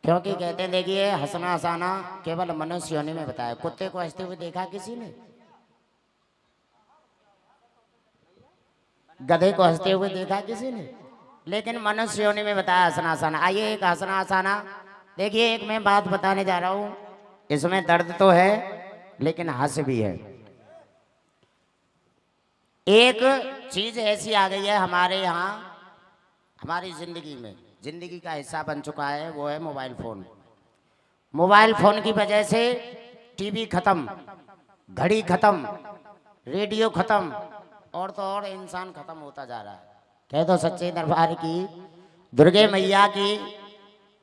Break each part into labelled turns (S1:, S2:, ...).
S1: क्योंकि कहते हैं देखिए हंसना हंसाना केवल मनुष्य योनि में बताया। कुत्ते को हंसते हुए देखा किसी ने? गधे को हंसते हुए देखा किसी ने? लेकिन मनुष्य योनि में बताया हंसना हंसाना। आइए एक हंसना हंसाना देखिए। एक मैं बात बताने जा रहा हूं, इसमें दर्द तो है लेकिन हंस भी है। एक चीज ऐसी आ गई है हमारे यहाँ, हमारी जिंदगी में, जिंदगी का हिस्सा बन चुका है, वो है मोबाइल फोन। मोबाइल फोन की वजह से टीवी खत्म, घड़ी खत्म, रेडियो खत्म, और तो और इंसान खत्म होता जा रहा है। कह दो सच्चे दरबार की दुर्गे मैया की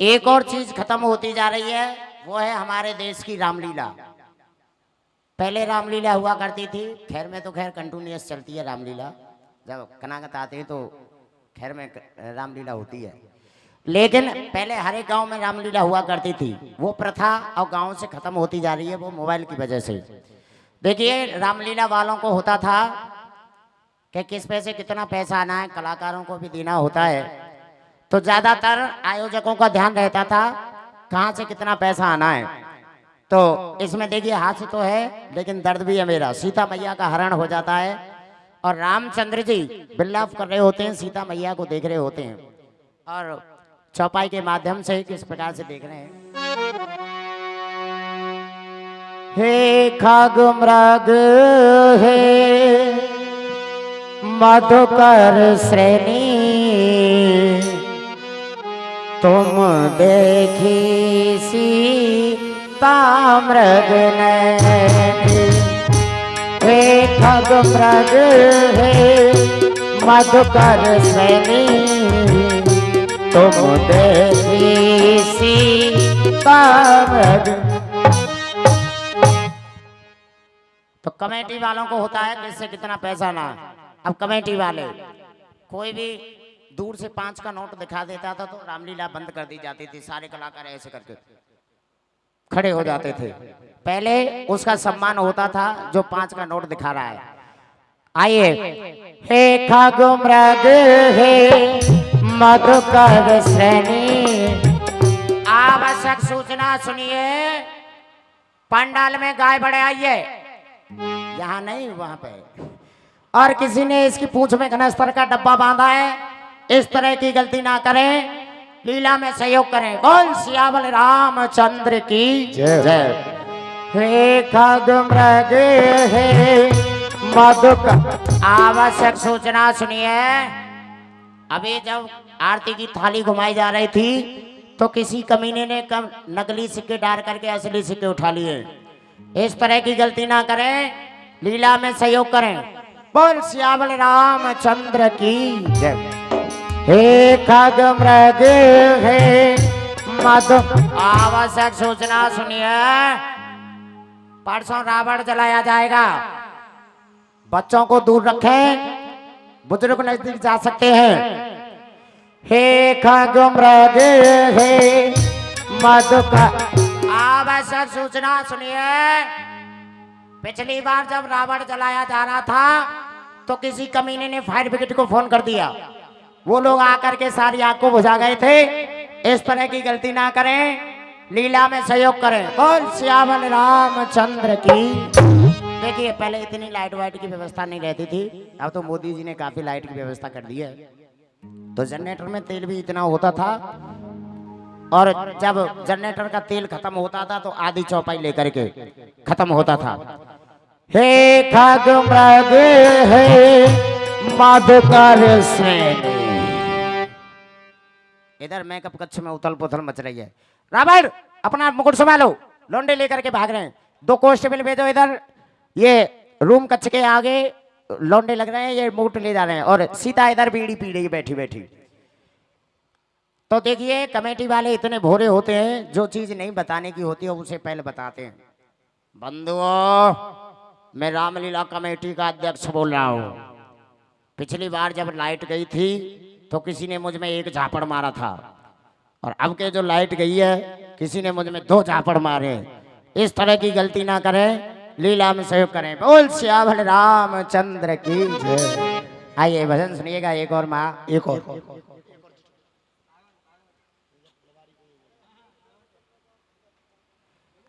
S1: एक और चीज खत्म होती जा रही है, वो है हमारे देश की रामलीला। पहले रामलीला हुआ करती थी, खैर में तो खैर कंटिन्यूअस चलती है रामलीला, जब कनागत आते हैं तो खैर में रामलीला होती है। लेकिन पहले हर एक गांव में रामलीला हुआ करती थी, वो प्रथा और गांव से खत्म होती जा रही है, वो मोबाइल की वजह से। देखिए रामलीला वालों को होता था कि किस पैसे कितना पैसा आना है, कलाकारों को भी देना होता है, तो ज्यादातर आयोजकों का ध्यान रहता था कहाँ से कितना पैसा आना है। तो इसमें देखिए हास्य तो है लेकिन दर्द भी है मेरा। सीता मैया का हरण हो जाता है और रामचंद्र जी विलाप कर रहे होते हैं, सीता मैया को देख रहे होते हैं, और चौपाई के माध्यम से किस प्रकार से देख रहे हैं। हे खग मृग हे मधुकर श्रेणी, तुम देखी सीता मृग नैनी। हे खग मृग हे मधुकर श्रेणी, तुम देखी सीता मृग। तो कमेटी वालों को होता है किससे कितना पैसा ना। अब कमेटी वाले कोई भी दूर से 5 का नोट दिखा देता था तो रामलीला बंद कर दी जाती थी, सारे कलाकार ऐसे करके खड़े हो जाते थे। पहले उसका सम्मान होता था जो 5 का नोट दिखा रहा है। आइए हे खग मृग हे मधुकर श्रेणी, आवश्यक सूचना सुनिए, पंडाल में गाय बड़े आइए, यहाँ नहीं वहां पे। और किसी ने इसकी पूंछ में घनस्तर का डब्बा बांधा है, इस तरह की गलती ना करें, लीला में सहयोग करें। बोल सियावल रामचंद्र की जय। हे खग मृग हे मधुकर, आवश्यक सूचना सुनिए। अभी जब आरती की थाली घुमाई जा रही थी तो किसी कमीने ने कम नकली सिक्के डाल करके असली सिक्के उठा लिए। इस तरह की गलती ना करें, लीला में सहयोग करें। बोल सियावल रामचंद्र की जय। हे खग मृग हे मधु, आवश्यक सूचना सुनिए, परसों रावण जलाया जाएगा, बच्चों को दूर रखें, बुजुर्ग नजदीक जा सकते हैं। हे खग मृग हे मधुकर, आवश्यक सूचना सुनिए। पिछली बार जब रावण जलाया जा रहा था तो किसी कमीने ने फायर ब्रिगेड को फोन कर दिया, वो लोग आकर के सारी आग को बुझा गए थे। इस तरह की गलती ना करें, लीला में सहयोग करें। बोल सियावल रामचंद्र की। देखिए पहले इतनी लाइट वाइट की व्यवस्था नहीं रहती थी, अब तो मोदी जी ने काफी लाइट की व्यवस्था कर दी है। तो जनरेटर में तेल भी इतना होता था, और जब जनरेटर का तेल खत्म होता था तो आधी चौपाई लेकर के खत्म होता था। हे खग मृग हे मधुकर श्रेणी, इधर मेकअप कक्ष में उथल पुथल मच रही है। रावण अपना मुकुट संभालो, लौंडे लेकर के भाग रहे हैं। 2 कांस्टेबल भेजो इधर, ये रूम कक्ष के आगे लौंडे लग रहे हैं, ये मुकुट ले जा रहे हैं, और सीता इधर बीड़ी पी रही बैठी बैठी। तो देखिए कमेटी वाले इतने भोरे होते हैं, जो चीज नहीं बताने की होती है उसे पहले बताते हैं। बंधुओं, मैं रामलीला कमेटी का अध्यक्ष बोल रहा हूँ। पिछली बार जब लाइट गई थी तो किसी ने मुझ में 1 झापड़ मारा था, और अब के जो लाइट गई है किसी ने मुझ में 2 झापड़ मारे। इस तरह की गलती ना करें, लीला में सहयोग करें। बोल सियावल रामचंद्र की जय। आइए भजन सुनिएगा एक और माँ, एक और।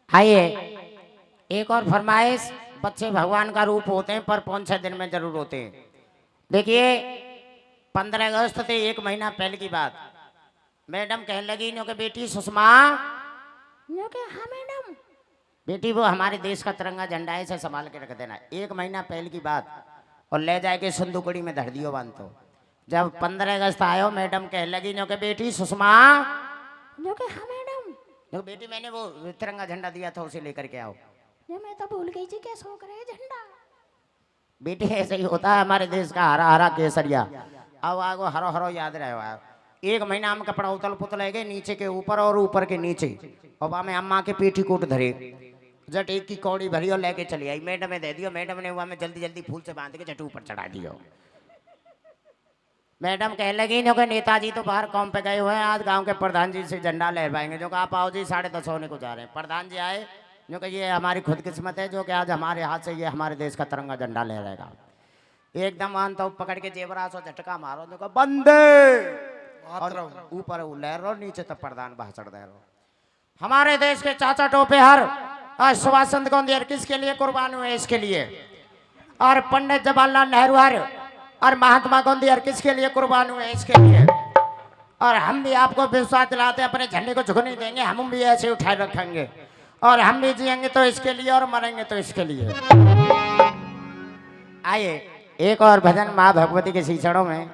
S1: आइए एक और फरमाइश। बच्चे भगवान का रूप होते हैं पर 5-6 दिन में जरूर होते हैं। देखिए 15 अगस्त से 1 महीना पहले की बात, मैडम कहने लगी नो के बेटी सुषमा, नो के हाँ मैडम, बेटी वो हमारे देश का तिरंगा झंडा है, इसे संभाल के रख देना। 1 महीना पहले की बात, और ले जाके संदूकड़ी में धर दियो बांध। तो जब 15 अगस्त आयो, मैडम कहने लगी नो के बेटी सुषमा, नो के हाँ मैडम, नो बेटी मैंने वो तिरंगा झंडा दिया था उसे लेकर के आओ। मैं तो भूल गई थी कैसे हो करे झंडा। बेटे ऐसे ही होता है हमारे देश का हरा हरा केसरिया। अब आगो हरो हरो याद रहे। 1 महीना में कपड़ा उतल पुतल है गए, नीचे के ऊपर और ऊपर के नीचे, और वहाँ में अम्मा के पेटीकोट धरे, जट एक की कौड़ी भरी और लेके चली आई। मैडम ने दे दियो, मैडम ने वहाँ में जल्दी जल्दी फूल से बांध के जट ऊपर चढ़ा दियो। मैडम कहने लगी जो कि नेताजी तो बाहर काम पे गए हुए हैं, आज गांव के प्रधान जी से झंडा लहराएंगे। जो कि आप आओ जी 10:30 होने को जा रहे हैं। प्रधान जी आए, जो कि ये हमारी खुद किस्मत है जो कि आज हमारे हाथ से ये हमारे देश का तिरंगा झंडा लहराएगा। एकदम आन तो पकड़ के जेबरा सो झटका मारो, जो कि बंदे, और ऊपर लहर रहो, नीचे तब प्रधान भाषण दे रहो। हमारे देश के चाचा टोपे हर आज सुभाष चंद्र गौंडियर किसके लिए कुर्बान हुए, इसके लिए। और पंडित जवाहरलाल नेहरू हर और महात्मा गांधी हर किसके लिए कुर्बान हुए, इसके लिए। और हम भी आपको विश्वास दिलाते हैं, अपने झंडे को झुकने देंगे, हम भी ऐसे उठाए रखेंगे, और हम भी जिएंगे तो इसके लिए और मरेंगे तो इसके लिए। आइए एक और भजन माँ भगवती के शीशड़ों में।